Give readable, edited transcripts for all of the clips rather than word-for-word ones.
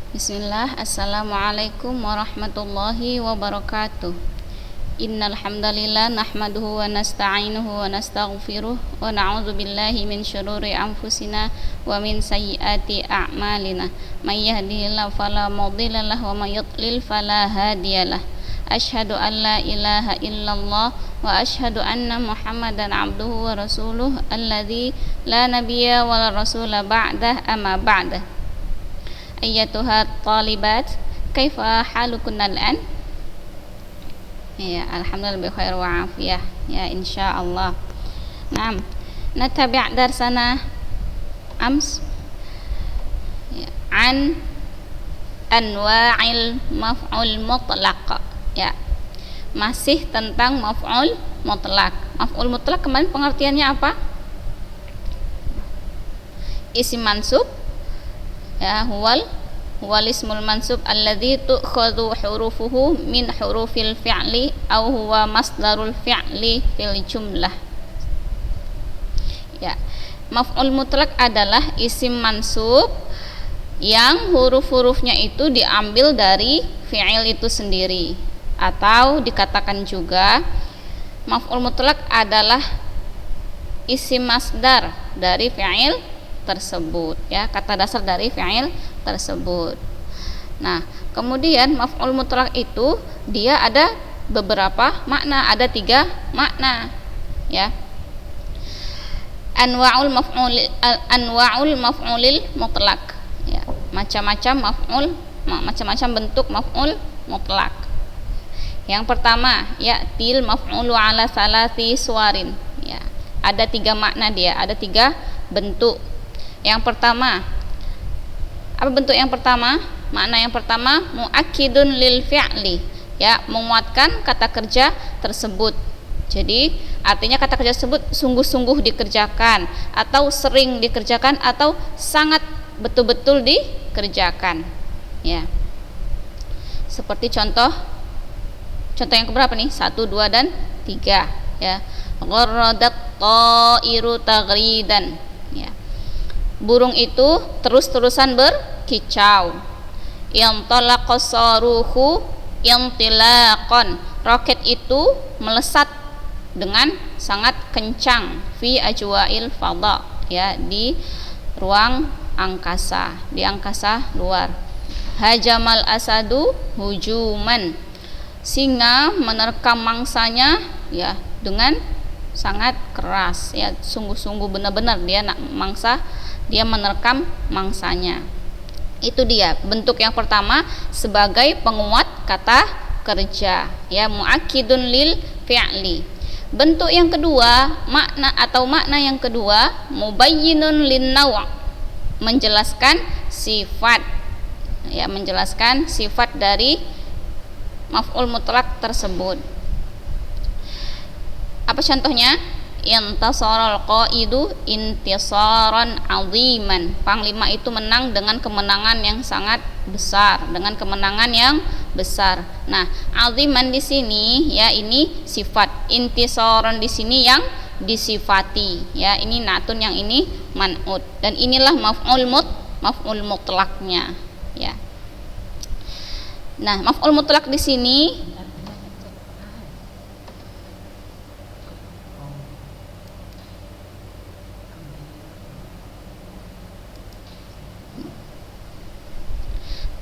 Bismillah, Assalamualaikum warahmatullahi wabarakatuh. Innal hamdalillah nahmaduhu wa nasta'inuhu wa nastaghfiruh wa na'udzu billahi min syururi anfusina wa min sayyiati a'malina. May yahdihillahu fala mudilla lahu wa may yudlil fala hadiyalah. Asyhadu an la ilaha illallah wa asyhadu anna Muhammadan abduhu wa rasuluh alladzi la nabiyya wa la rasula ba'dah amma ba'dah. Ayyatuha talibat, kaifa halukunna al-an? Ya, alhamdulillah bi khair wa afiyah. Ya, insyaallah. Naam. Natabi' darsana ams ya, an anwa'il maf'ul mutlaq. Ya. Masih tentang maf'ul mutlaq. Maf'ul mutlaq kemarin pengertiannya apa? Isim mansub, ya, huwal ismul mansub alladzi tu'khadhu hurufuhu min hurufil fi'li aw huwa masdarul fi'li fil jumlah. Ya, maf'ul mutlaq adalah isim mansub yang huruf-hurufnya itu diambil dari fi'il itu sendiri, atau dikatakan juga maf'ul mutlaq adalah isim masdar dari fi'il tersebut, ya, kata dasar dari fi'il tersebut. Nah, kemudian maf'ul mutlaq itu dia ada beberapa makna, ada 3 makna, ya. Anwa'ul maf'ulil mutlaq, ya, macam-macam bentuk maf'ul mutlaq. Yang pertama, ya, til maf'ulu ala salasi suwarin, ya. Ada 3 makna dia, ada 3 bentuk. Yang pertama, apa bentuk yang pertama? Makna yang pertama, muakkidun lil fi'li, ya, menguatkan kata kerja tersebut. Jadi artinya kata kerja tersebut sungguh-sungguh dikerjakan, atau sering dikerjakan, atau sangat betul-betul dikerjakan, ya. Seperti contoh yang keberapa nih? 1, 2, dan 3, ya. Gharradat ta'iru taghridan, ya. Burung itu terus-terusan berkicau. Yantalaqas saruhu yantilaqan, roket itu melesat dengan sangat kencang. Fi ajwa'il fadha, ya, di ruang angkasa, di angkasa luar. Hajamal asadu hujuman, singa menerkam mangsanya, ya, dengan sangat keras, ya, sungguh-sungguh benar-benar dia menerkam mangsanya. Itu dia bentuk yang pertama sebagai penguat kata kerja, ya, muakkidun lil fi'li. Bentuk yang kedua, makna yang kedua, mubayyinun lin naw', menjelaskan sifat, ya, menjelaskan sifat dari maf'ul mutlaq tersebut. Apa contohnya? Intasaral qaidu intisaran aziman, panglima itu menang dengan kemenangan yang sangat besar, Nah, aziman di sini, ya, ini sifat, intisaran di sini yang disifati, ya, ini natun, yang ini man'ut, dan inilah maf'ul mutlaqnya, ya. Nah, maf'ul mutlaq di sini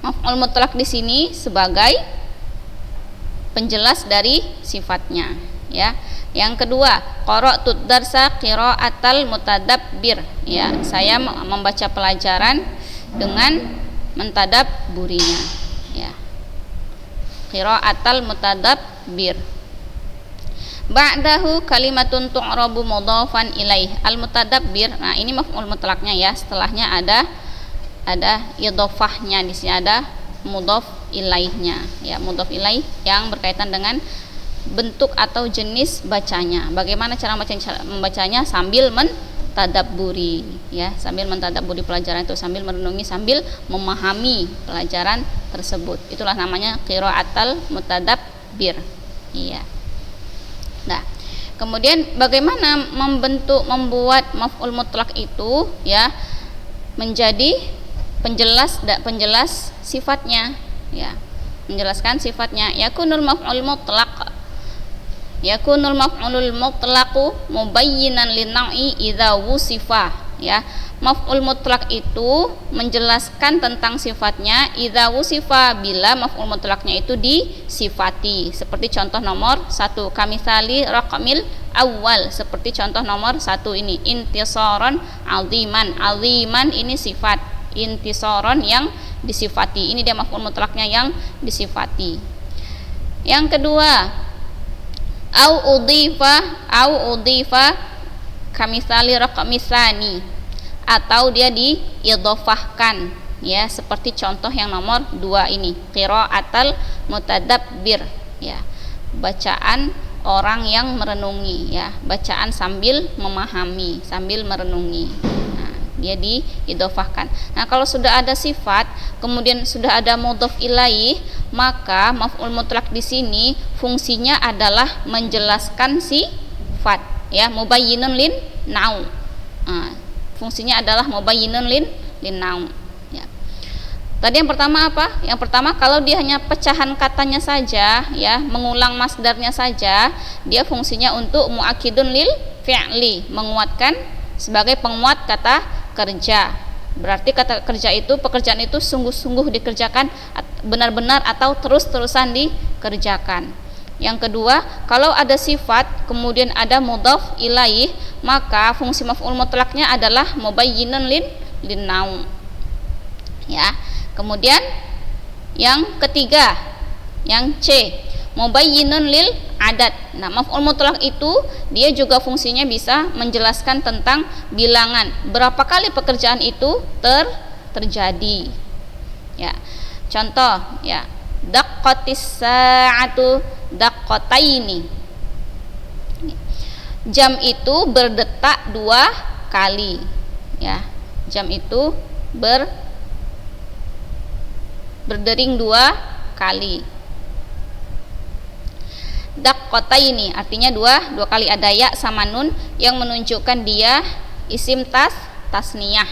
maf'ul mutlaq di sini sebagai penjelas dari sifatnya, ya. Yang kedua, qara'tud darsa qira'atal mutadabbir, ya, saya membaca pelajaran dengan mentadabburinya, ya. Qira'atal mutadabbir. Ba'dahu kalimatun tu'rabu mudhafan ilaih. Al mutadabbir, nah ini maf'ul mutlaqnya, ya, setelahnya ada idhofahnya, di sini ada mudhaf ilaihnya, ya, mudhaf ilaih yang berkaitan dengan bentuk atau jenis bacanya. Bagaimana cara membacanya? Sambil mentadabburi, ya, sambil mentadabburi pelajaran itu, sambil merenungi, sambil memahami pelajaran tersebut. Itulah namanya qira'atul mutadabbir, iya. Nah, kemudian bagaimana membuat maf'ul mutlaq itu, ya, menjadi penjelas sifatnya, ya, menjelaskan sifatnya. Yakunul maf'ul mutlaqu mubayyinan lin-naw'i idza wusifa, ya. Maf'ul mutlak itu menjelaskan tentang sifatnya idza wusifa, bila maf'ul mutlaknya itu disifati. Seperti contoh nomor 1, kamitsali raqamil awal, seperti contoh nomor 1 ini, intisaron aziman ini sifat, intisaron yang disifati, ini dia maf'ul mutlaknya yang disifati. Yang kedua, au udhifa kamitsali raqamisani, atau dia diidhofahkan, ya, seperti contoh yang nomor 2 ini, qiraatal mutadabbir, ya, bacaan orang yang merenungi, ya, bacaan sambil memahami, sambil merenungi. Nah, dia diidhofahkan. Nah, kalau sudah ada sifat, kemudian sudah ada mudhof ilaih, maka maf'ul mutlak di sini fungsinya adalah menjelaskan sifat, ya, mubayyinun lin nau. Fungsinya adalah mubayyinun lin nau, ya. Tadi yang pertama apa? Yang pertama, kalau dia hanya pecahan katanya saja, ya, mengulang masdarnya saja, dia fungsinya untuk muakkidun lil fi'li, menguatkan sebagai penguat kata kerja. Berarti kata kerja itu, pekerjaan itu sungguh-sungguh dikerjakan, benar-benar atau terus-terusan dikerjakan. Yang kedua, kalau ada sifat kemudian ada mudhaf ilaih, maka fungsi maf'ul mutlaknya adalah mubayyinun lin nau, ya. Kemudian yang ketiga, yang C, mubayyinun lil adad. Nah, maf'ul mutlak itu dia juga fungsinya bisa menjelaskan tentang bilangan, berapa kali pekerjaan itu terjadi, ya. Contoh, ya, daqqatis sa'atu daqqataini, jam itu berdetak 2 kali, ya, jam itu berdering 2 kali. Daqqataini artinya dua kali, ada ya sama nun yang menunjukkan dia isim tasniyah,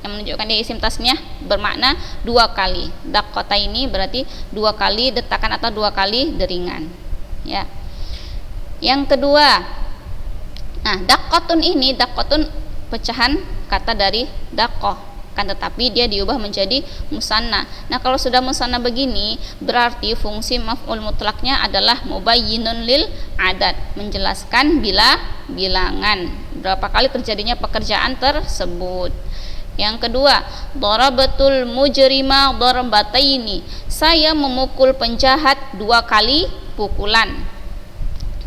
yang menunjukkan dia isim tasniyah bermakna 2 kali. Daqqataini berarti 2 kali detakan atau 2 kali deringan, ya. Yang kedua, nah, daqqatun ini, daqqatun pecahan kata dari daqqah, kan, tetapi dia diubah menjadi musanna. Nah, kalau sudah musanna begini, berarti fungsi maf'ul mutlaknya adalah mubayyinun lil adad, menjelaskan bilangan, berapa kali terjadinya pekerjaan tersebut. Yang kedua, darabatul mujrima darbataini, saya memukul penjahat 2 kali pukulan.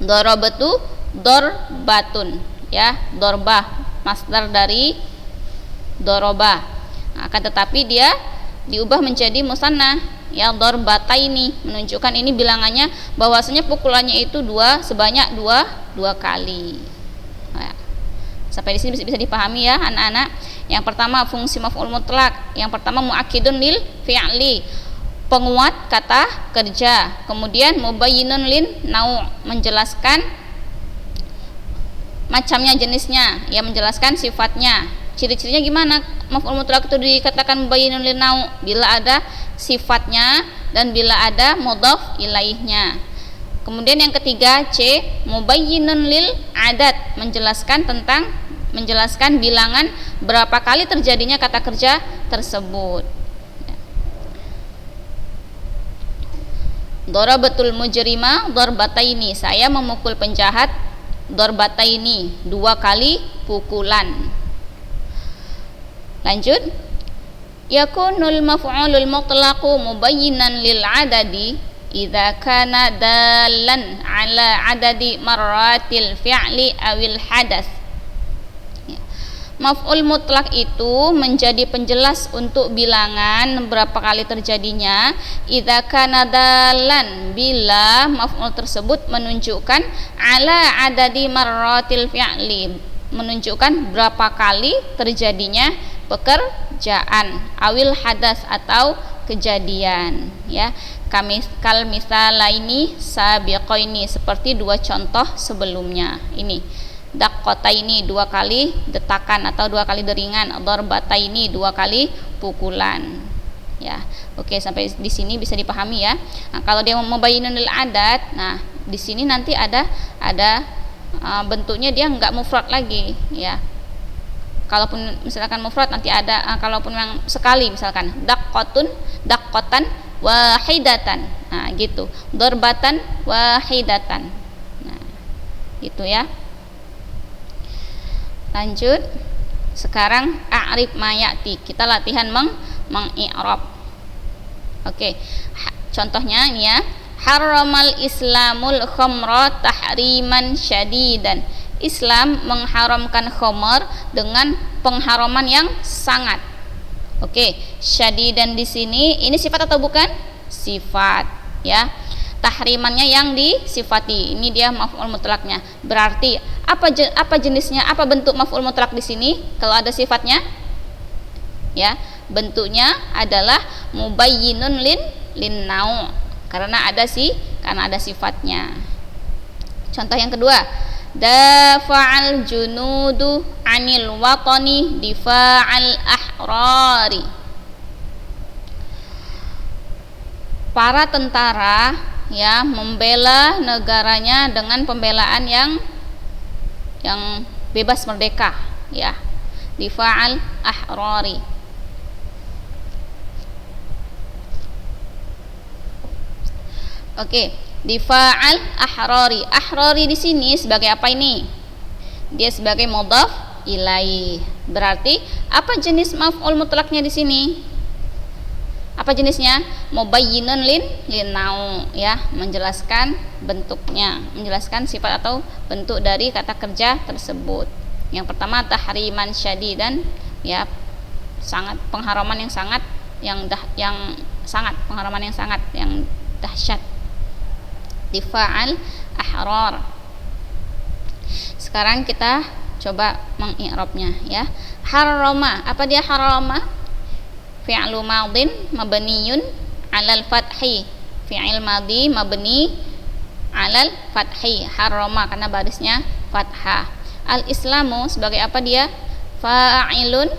Darabatu darbatun, ya, darbah masdar dari doroba. Nah, akan tetapi dia diubah menjadi musanna, ya, darbataini, menunjukkan ini bilangannya bahwasanya pukulannya itu sebanyak dua kali. Nah, sampai di sini bisa dipahami, ya, anak-anak. Yang pertama fungsi maf'ul mutlak, yang pertama muakkidun lil fi'li, penguat kata kerja. Kemudian mubayyinun lin nau, menjelaskan macamnya, jenisnya, ya, menjelaskan sifatnya. Ciri-cirinya gimana maf'ul mutlak itu dikatakan mubayyinun lin nau? Bila ada sifatnya dan bila ada mudhaf ilaihnya. Kemudian yang ketiga, C, mubayyinun lil adad, menjelaskan bilangan berapa kali terjadinya kata kerja tersebut. Darabatul mujrima darbataini, saya memukul penjahat darbataini, 2 kali pukulan. Lanjut, yakunul maf'ulul mutlaqu mubayyinan lil adadi idza kana dalan ala adadi marratil fi'li awil hadas. Maf'ul mutlak itu menjadi penjelas untuk bilangan berapa kali terjadinya idza kana dalan, bila maf'ul tersebut menunjukkan ala adadi marratil fi'li, menunjukkan berapa kali terjadinya pekerjaan, awil hadas atau kejadian, ya. Kal misalaini sabiqaini, seperti 2 contoh sebelumnya. Ini daqqataini 2 kali detakan atau 2 kali deringan, darbataini 2 kali pukulan. Ya, oke, sampai di sini bisa dipahami ya. Nah, kalau dia mubayyinul adat, nah di sini nanti ada bentuknya dia enggak mufrad lagi ya. Kalaupun misalkan mufrad nanti ada, kalaupun yang sekali misalkan daqqatan wahidatan. Nah, gitu. Darbatan wahidatan. Nah, gitu ya. Lanjut. Sekarang a'rif ma ya'ti. Kita latihan mengi'rab. Oke. Contohnya ini ya. Harramal Islamul khamra tahriman syadidan. Islam mengharamkan khamar dengan pengharaman yang sangat. Oke, syadidan di sini ini sifat atau bukan? Sifat, ya. Tahrimannya yang disifati. Ini dia maf'ul mutlaknya. Berarti apa jenisnya? Apa bentuk maf'ul mutlak di sini? Kalau ada sifatnya, ya, bentuknya adalah mubayyinun lin nau. Karena ada sifatnya. Contoh yang kedua, dafa'al junudu anil watani difa'al ahrari. Para tentara ya membela negaranya dengan pembelaan yang bebas merdeka ya, difa'al ahrari. Oke, difa'al ahrari. Ahrari di sini sebagai apa ini? Dia sebagai mudhaf ilaih. Berarti apa jenis maf'ul mutlaknya di sini? Apa jenisnya? Mubayyinun lin nau ya, menjelaskan bentuknya, menjelaskan sifat atau bentuk dari kata kerja tersebut. Yang pertama tahriman syadidan ya, sangat pengharaman yang sangat pengharaman yang sangat yang dahsyat. Difa'al ahrar. Sekarang kita coba mengi'rabnya ya. Harrama, apa dia harrama? Fi'lu madin mabniyun 'alal fathi. Fi'il madhi mabni 'alal fathi. Harrama karena barisnya fathah. Al Islamu sebagai apa dia? Fa'ilun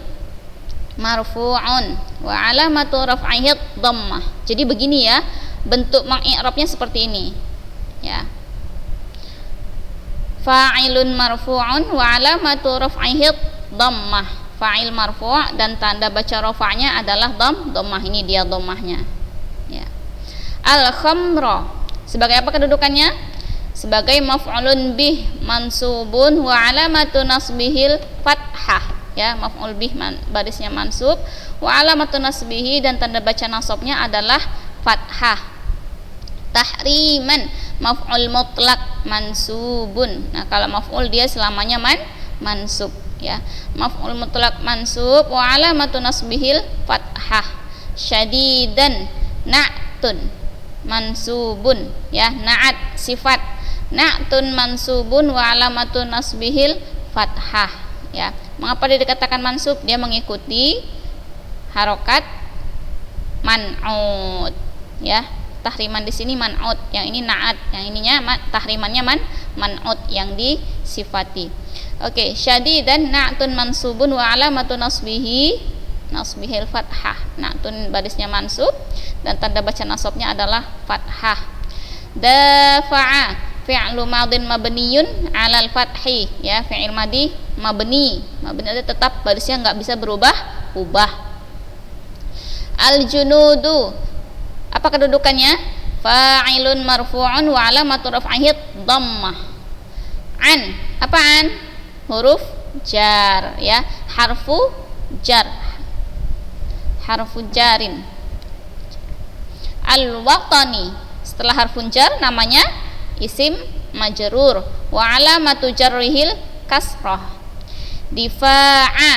marfu'un wa 'alamatu raf'ihi dhammah. Jadi begini ya, bentuk mengi'rabnya seperti ini. Ya, fa'ilun marfu'un wa 'alamatu raf'ihi dhammah. Fa'il marfu' dan tanda baca rafa'nya adalah dhammah. Ini dia dhammahnya ya. Al khamra sebagai apa kedudukannya? Sebagai maf'ulun bih mansubun wa 'alamatu nasbihil fathah ya. Maf'ul bih barisnya mansub, wa 'alamatu nasbihi dan tanda baca nasabnya adalah fathah. Tahriman maf'ul mutlak mansubun. Nah, kalau maf'ul dia selamanya mansub ya. Maf'ul mutlak mansub wa alamatu nasbihil fathah. Syadidan na'tun mansubun ya, na'at sifat. Na'tun mansubun wa alamatu nasbihil fathah ya. Mengapa dia dikatakan mansub? Dia mengikuti harokat man'ud ya. Tahriman di sini man'ud, yang ini na'at, yang ininya tahrimannya man'ud yang disifati. Oke, syadidan na'tun mansubun wa alamatu nasbihil fathah. Na'tun barisnya mansub dan tanda baca nasabnya adalah fathah. Dafa'a fi'lu madin mabniyun 'alal fathi ya, fi'il madhi mabni tetap barisnya enggak bisa berubah. Al junudu apa kedudukannya? Fa'ilun marfu'un wa alamatu raf'ihi dhammah. An, apa an? Huruf jar ya, harfu jarin. Al watani setelah harfun jar namanya isim majrur wa alamatu jarrihil kasrah. Difa'a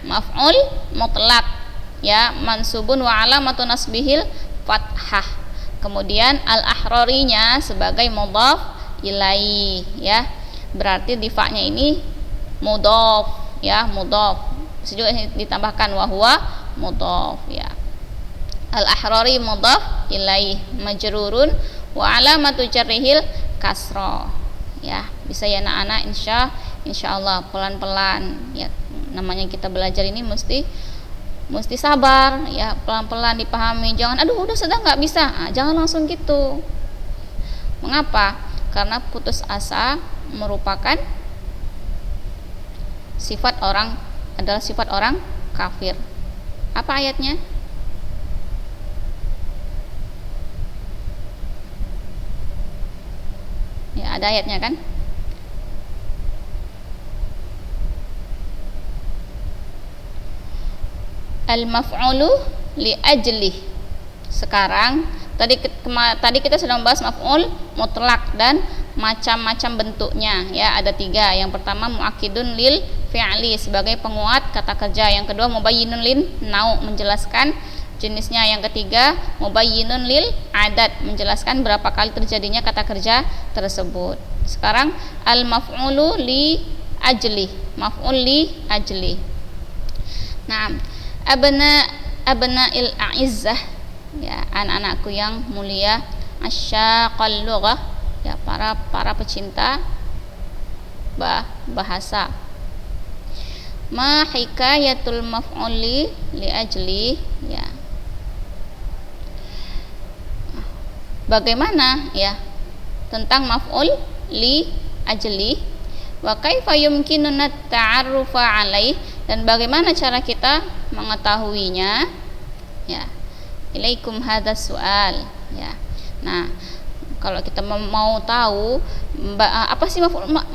maf'ul mutlak ya, mansubun wa alamatu nasbihil fathah. Kemudian al-ahrarinya sebagai mudhaf ilaih ya. Berarti difa'nya ini mudhaf ya, mudhaf. Juga ditambahkan wa huwa mudhaf ya. Al-ahrari mudhaf ilaih majrurun wa alamatu jarrihil kasrah ya. Bisa ya anak-anak insya Allah pelan-pelan ya. Namanya kita belajar ini mesti sabar ya, pelan-pelan dipahami. Jangan aduh udah sedang nggak bisa, jangan langsung gitu. Mengapa? Karena putus asa merupakan adalah sifat orang kafir. Apa ayatnya? Ya, ada ayatnya kan? Al-maf'ulu li ajli. Sekarang tadi kita sedang bahas maf'ul mutlak dan macam-macam bentuknya ya, ada 3. Yang pertama muakkidun lil fi'li sebagai penguat kata kerja, yang kedua mubayyinun lin nau menjelaskan jenisnya, yang ketiga mubayyinun lil adat menjelaskan berapa kali terjadinya kata kerja tersebut. Sekarang al maf'ulu li ajli, maf'ul li ajli. Nah, abna'il a'izzah ya, anak-anakku yang mulia, asyaqal lughah ya, para pecinta bahasa. Ma hikayatul maf'uli li ajli ya. Bagaimana ya tentang maf'ul li ajli, wa kaifa yumkinuna ta'arrufa alaih, dan bagaimana cara kita mengetahuinya ya. Ilaikum hadas soal ya. Nah, kalau kita mau tahu apa sih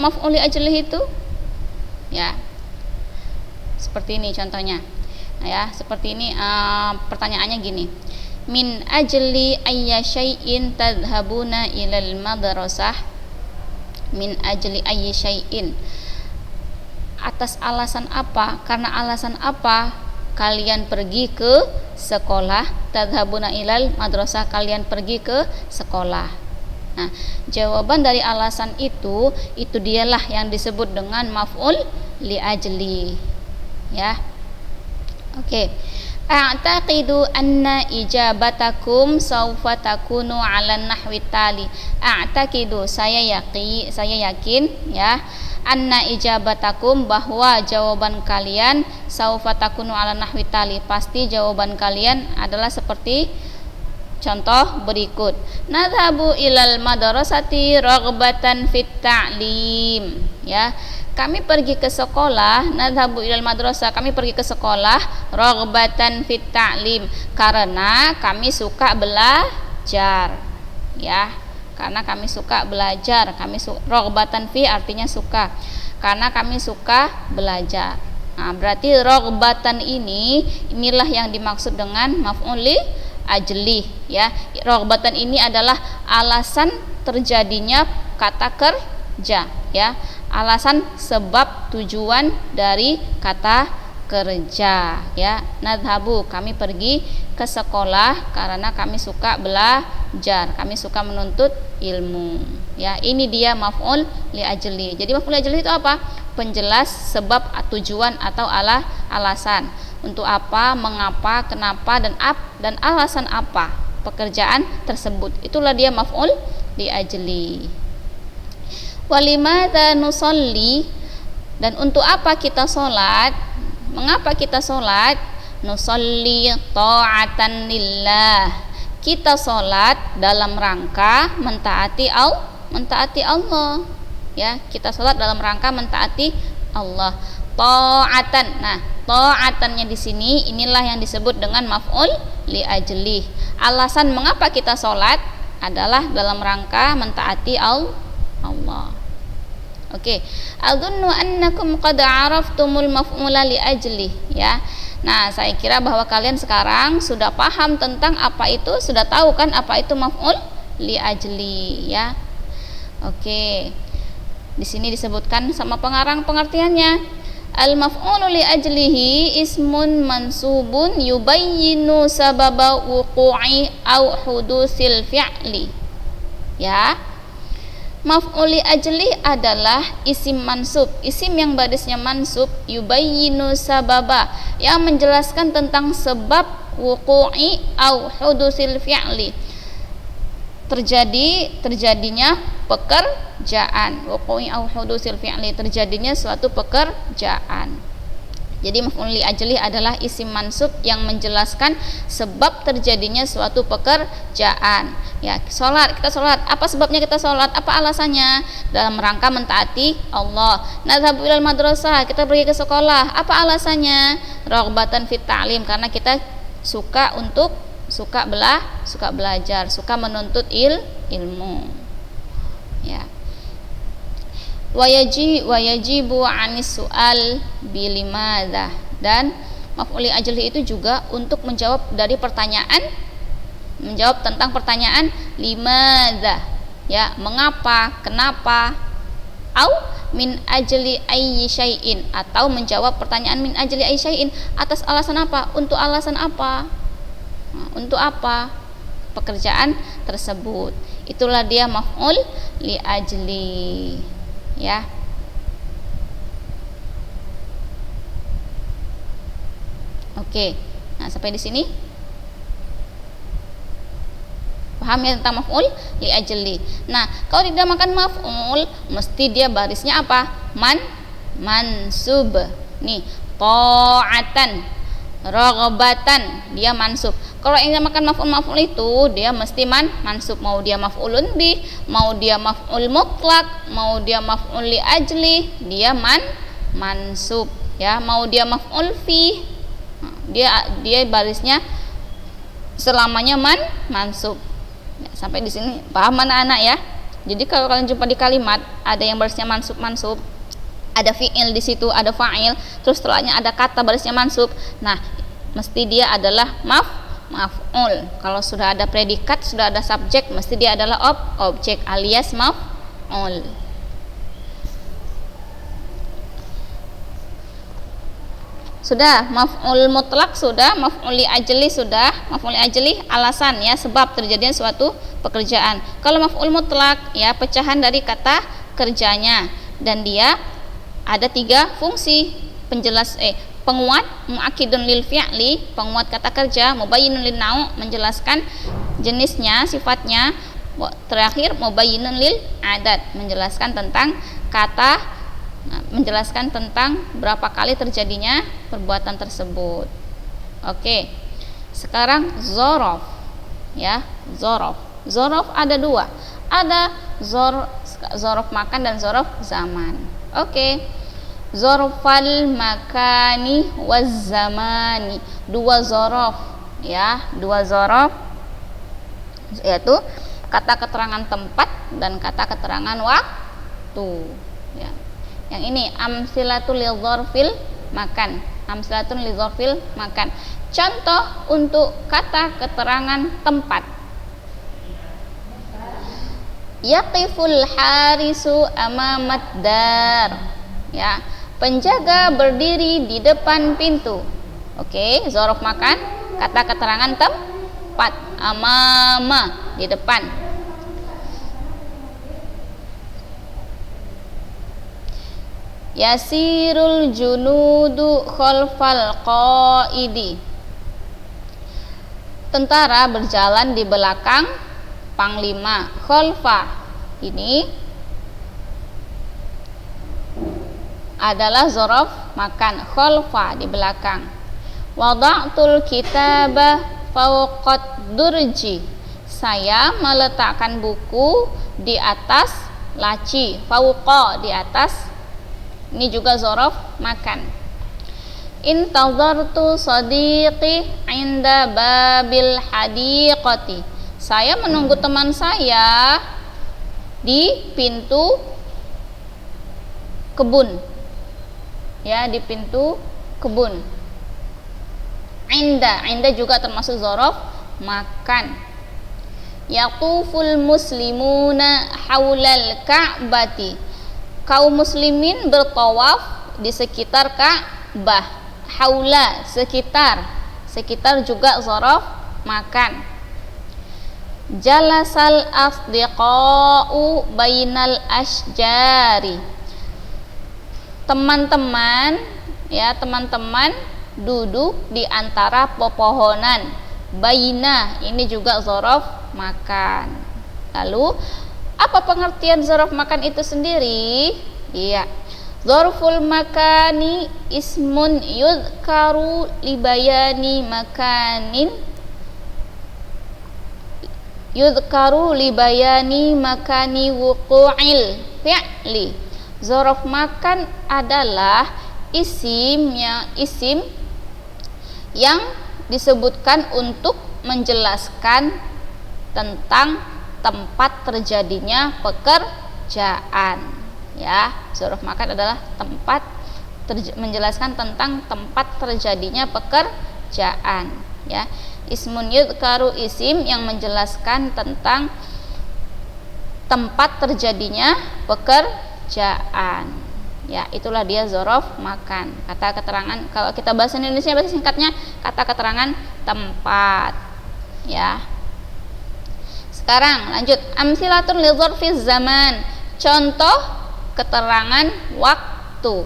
maf'ul li ajli itu ya, seperti ini contohnya. Nah, ya seperti ini pertanyaannya gini, min ajli ayya syai'in tadhhabuna ilal madrasah, min ajli ayyi syai'in, atas alasan apa, karena alasan apa kalian pergi ke sekolah, tadhhabuna ilal madrasah, kalian pergi ke sekolah. Nah, jawaban dari alasan itu dialah yang disebut dengan maf'ul li ajli ya. Oke. A'taqidu anna ijabatakum sawfa takunu 'ala nahwi tali. A'taqidu, saya yakin ya, anna ijabatakum, bahwa jawaban kalian, sawfa takunu 'ala nahwi tali, pasti jawaban kalian adalah seperti contoh berikut. Nadhabu ilal madrasati raghbatan fit ta'lim ya. Kami pergi ke sekolah, nadhabu ilal madrasah, kami pergi ke sekolah, raghbatan fit ta'lim, karena kami suka belajar ya. Karena kami suka belajar, raghbatan fi artinya suka, karena kami suka belajar. Nah, berarti raghbatan inilah yang dimaksud dengan maf'ul li ajli ya. Raghbatan ini adalah alasan terjadinya kata kerja ya, alasan sebab tujuan dari kata kerja ya. Nadhabu, kami pergi ke sekolah karena kami suka belajar, kami suka menuntut ilmu ya. Ini dia maf'ul li ajli. Jadi maf'ul li ajli itu apa? Penjelas sebab, tujuan atau alasan. Untuk apa, mengapa, kenapa, dan alasan apa pekerjaan tersebut. Itulah dia maf'ul li ajli. Walimadza nusolli, dan untuk apa kita sholat, mengapa kita sholat? Nusolli ta'atan lillah, kita sholat dalam rangka mentaati Allah ya. Kita sholat dalam rangka mentaati Allah, ta'atan. Nah, ta'atannya di sini inilah yang disebut dengan maf'ul li ajli. Alasan mengapa kita sholat adalah dalam rangka mentaati Allah. Oke. Adzunnu annakum qad araftumul maf'ula li ajli ya. Nah, saya kira bahwa kalian sekarang sudah paham tentang apa itu, sudah tahu kan apa itu maf'ul li ajli ya. Oke. Di sini disebutkan sama pengarang pengertiannya. Al maf'ulu li ajlihi ismun mansubun yubayyinu sababa wuqu'i au hudusil fi'li ya. Maf'ul li ajli adalah isim mansub, isim yang barisnya mansub, yubayyinu sababa, yang menjelaskan tentang sebab, wuqu'i au hudusil fi'li, terjadinya pekerjaan. Wuqu'i au hudusil fi'li, terjadinya suatu pekerjaan. Jadi maf'ul li ajli adalah isim mansub yang menjelaskan sebab terjadinya suatu pekerjaan. Ya, kita sholat. Apa sebabnya kita sholat? Apa alasannya? Dalam rangka mentaati Allah. Nadhabu ilal madrasah, kita pergi ke sekolah. Apa alasannya? Raghbatan fit ta'lim, karena kita suka belajar, suka menuntut ilmu. Ya. Wayajibu anis su'al bilimadha, dan maf'ul li ajli itu juga untuk menjawab tentang pertanyaan limadha, ya, mengapa, kenapa, au min ajli ayyi syai'in, atau menjawab pertanyaan min ajli ayyi syai'in, atas alasan apa, untuk alasan apa, untuk apa pekerjaan tersebut. Itulah dia maf'ul li ajli, ya. Oke. Nah, sampai di sini paham ya tentang maf'ul li ajli. Nah, kalau dinamakan maf'ul, mesti dia barisnya apa? Mansub. Nih, ta'atan, raghbatan, dia mansub. Kalau yang dinamakan maf'ul itu dia mesti mansub, mau dia maf'ulun bih, mau dia maf'ul mutlak, mau dia maf'ul li ajli, dia mansub, ya. Mau dia maf'ul fi, dia barisnya selamanya mansub. Ya, sampai di sini paham anak-anak ya. Jadi kalau kalian jumpa di kalimat ada yang barisnya mansub, ada fi'il di situ, ada fa'il, terus setelahnya ada kata barisnya mansub, nah mesti dia adalah maf'ul. Kalau sudah ada predikat, sudah ada subjek, mesti dia adalah objek alias maf'ul. Sudah maf'ul mutlak, sudah maf'ul li ajli, sudah maf'ul li ajli alasan, ya, sebab terjadinya suatu pekerjaan. Kalau maf'ul mutlak, ya, pecahan dari kata kerjanya, dan dia ada 3 fungsi: penguat, mu'akkidun lil fi'li, penguat kata kerja, mubayyinun lin nau', menjelaskan jenisnya, sifatnya, terakhir mubayyinun lil adad, menjelaskan tentang kata, menjelaskan tentang berapa kali terjadinya perbuatan tersebut. Oke. Sekarang zorof, ya, zorof ada 2, ada zorof makan dan zorof zaman. Oke. Zorfal makani waz zamani, 2 zorof, ya, 2 zorof, yaitu kata keterangan tempat dan kata keterangan waktu, ya. Yang ini amsilatul lidzorfil makan, amsilatul lidzorfil makan. Contoh untuk kata keterangan tempat: yaqiful harisu amamat dar, ya, penjaga berdiri di depan pintu. Oke, zorof makan, kata keterangan tempat, amama, di depan. Yasirul junudu khalfal qaidi, tentara berjalan di belakang panglima. Khalfa ini adalah zorof makan, khalfa, di belakang. Wada'tul kitaba fawqat durji, saya meletakkan buku di atas laci. Fawqa, di atas, ini juga zorof makan. Intazartu sadiqi inda babil hadiqati, saya menunggu teman saya di pintu kebun, ya, di pintu kebun. Inda juga termasuk zorof makan. Yaquful muslimuna haulal ka'bati, kaum muslimin bertawaf di sekitar Ka'bah. Haula, sekitar juga zorof makan. Jalasal asdiqa'u bainal asjari, teman-teman, ya, teman-teman duduk di antara pepohonan. Baina, ini juga zorof makan. Lalu Apa pengertian zorof makan itu sendiri? Iya. Zorful makani ismun yudkaru libayani makanin makani wuqu'il fi'li. Zorof makan adalah isim yang disebutkan untuk menjelaskan tentang tempat terjadinya pekerjaan. Ya, zorof makan adalah menjelaskan tentang tempat terjadinya pekerjaan. Ya, ismun yudkaru isim yang menjelaskan tentang tempat terjadinya pekerjaan. Ya, itulah dia zorof makan. Kata keterangan, kalau kita bahasa Indonesia bahasa singkatnya kata keterangan tempat. Ya. Sekarang lanjut, amsilatun li dzarfiz zaman. Contoh keterangan waktu.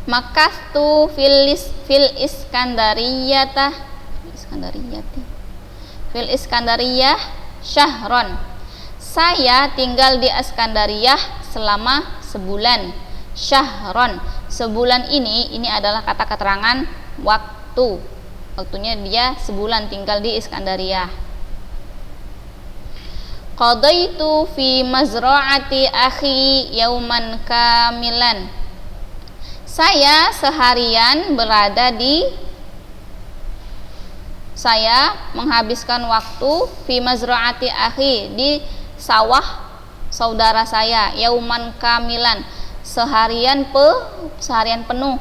Makastu fil Iskandariyah syahron. Saya tinggal di Iskandariyah selama sebulan. Syahron, sebulan ini adalah kata keterangan waktu. Waktunya dia sebulan tinggal di Iskandariyah. Qadaitu fi mazra'ati akhi yauman kamilan. Saya menghabiskan waktu fi mazra'ati akhi, di sawah saudara saya, yauman kamilan, seharian penuh.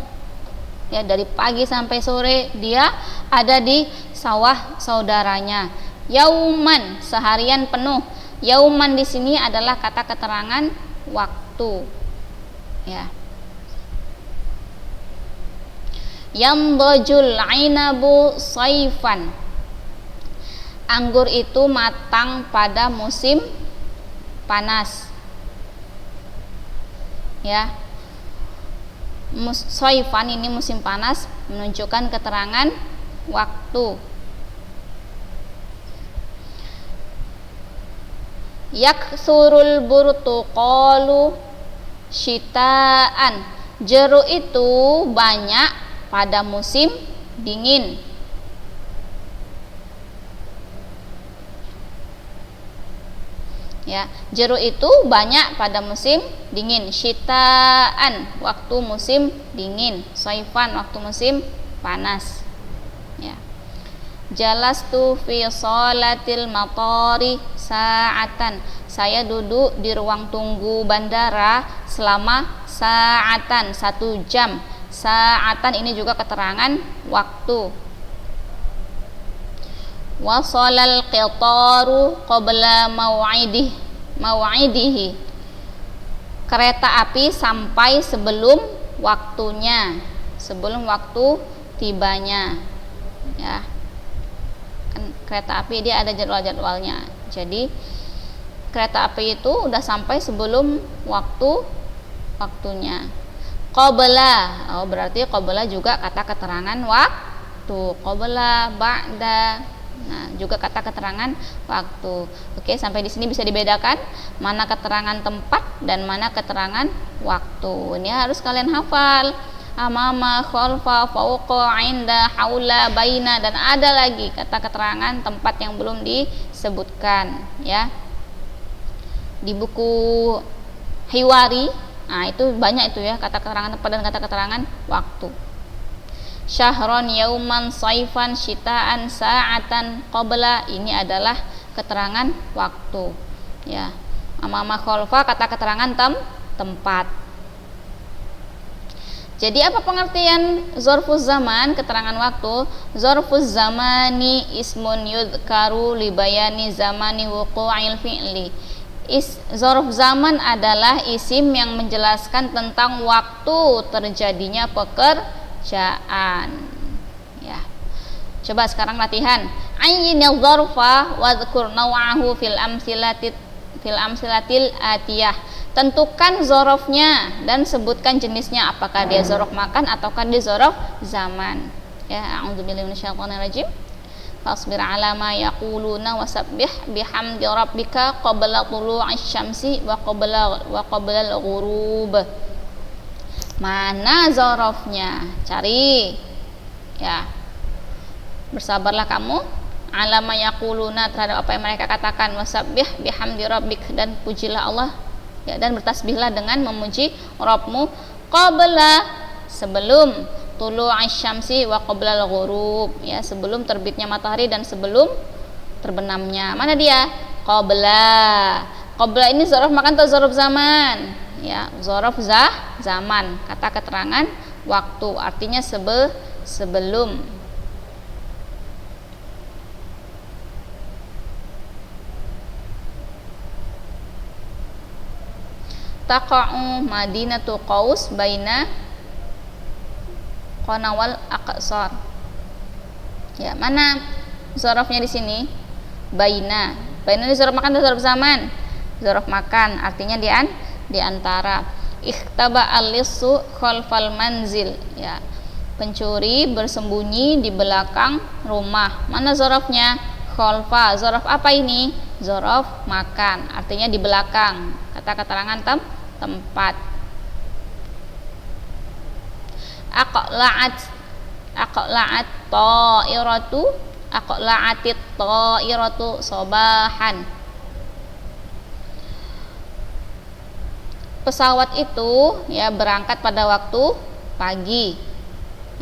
Ya, dari pagi sampai sore dia ada di sawah saudaranya. Yauman, seharian penuh. Yauman di sini adalah kata keterangan waktu. Ya. Yamdajul ainabu saifan. Anggur itu matang pada musim panas. Ya. Saifan ini musim panas, menunjukkan keterangan waktu. Yaksurul burtuqalu syitaan. Jeruk itu banyak pada musim dingin. Ya, jeruk itu banyak pada musim dingin. Syitaan, waktu musim dingin. Saifan, waktu musim panas. Ya. Jalastu fi sholatil matari sa'atan. Saya duduk di ruang tunggu bandara selama sa'atan, 1 jam. Sa'atan ini juga keterangan waktu. Wasalal qitaru qabla mau'idihi. Kereta api sampai sebelum waktunya, sebelum waktu tibanya. Ya. Kan kereta api dia ada jadwal-jadwalnya. Jadi kereta api itu udah sampai sebelum waktunya. Qabla, berarti qabla juga kata keterangan waktu. Qabla, ba'da, nah juga kata keterangan waktu. Oke, sampai di sini bisa dibedakan mana keterangan tempat dan mana keterangan waktu. Ini harus kalian hafal. Amama, khalfa, fauqa, inda, haula, baina, dan ada lagi kata keterangan tempat yang belum disebutkan, ya. Di buku Hiwari, nah itu banyak itu ya, kata keterangan tempat dan kata keterangan waktu. Syahron, yauman, saifan, syitaan, sa'atan, qabla, ini adalah keterangan waktu, ya. Amama, khalfa, kata keterangan tempat. Jadi apa pengertian zorfuz zaman, keterangan waktu? Zorfuz zamani ismun yudkaru libayani zamani wuqu'il fi'li. Zorf zaman adalah isim yang menjelaskan tentang waktu terjadinya pekerjaan. Ya. Coba sekarang latihan. Ayyinil zorfa wadhkur naw'ahu fil amsilatil atiyah. Tentukan zorofnya dan sebutkan jenisnya, apakah dia zorof makan ataukah dia zorof zaman. Ya, a'udzubillahi minasyaitonirrajim. fasbir ala ma yaquluna wasabbih bihamdi rabbika qabla tulu'isy syamsi wa qabla al-ghurub. Mana zarofnya? Cari. Ya. Bersabarlah kamu ala ma yaquluna, terhadap apa yang mereka katakan, wasabbih bihamdi rabbik, dan pujilah Allah, ya, dan bertasbihlah dengan memuji Rabbmu, qabla, sebelum, tulu'isy syamsi wa qabla al-ghurub, ya, sebelum terbitnya matahari dan sebelum terbenamnya. Mana dia? Qabla. Qabla ini zarf makan atau zarf zaman? Ya, zarf zaman. Kata keterangan waktu, artinya sebelum. Taqa'u madinatu Qaus baina Qanawal Aqsar. Ya, mana zarofnya di sini? Baina. Baina ini zarf makan atau zarf zaman? Zarf makan, artinya di antara. Ikhtaba al-lissu khalfal manzil. Ya. Pencuri bersembunyi di belakang rumah. Mana zarofnya? Khalfa. Zarf apa ini? Zarf makan, artinya di belakang. Kata keterangan tempat. Aqla'at ta'iratu sobahan. Pesawat itu, ya, berangkat pada waktu pagi.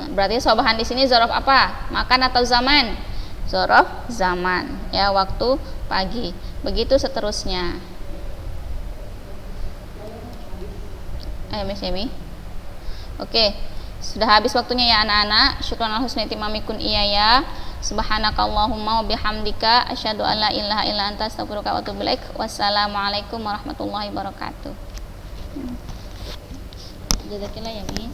Nah, berarti sobahan di sini zarf apa? Makan atau zaman? Zarf zaman, ya, waktu pagi. Begitu seterusnya. Ayo Miss Yemi. Oke, sudah habis waktunya ya anak-anak. Syukran ala husni timamikun iyaya. Subhanakallahumma wa bihamdika asyhadu an la ilaha illa anta astaghfiruka wa atubu ilaik. Wassalamualaikum warahmatullahi wabarakatuh. Jazakillah ya Mi.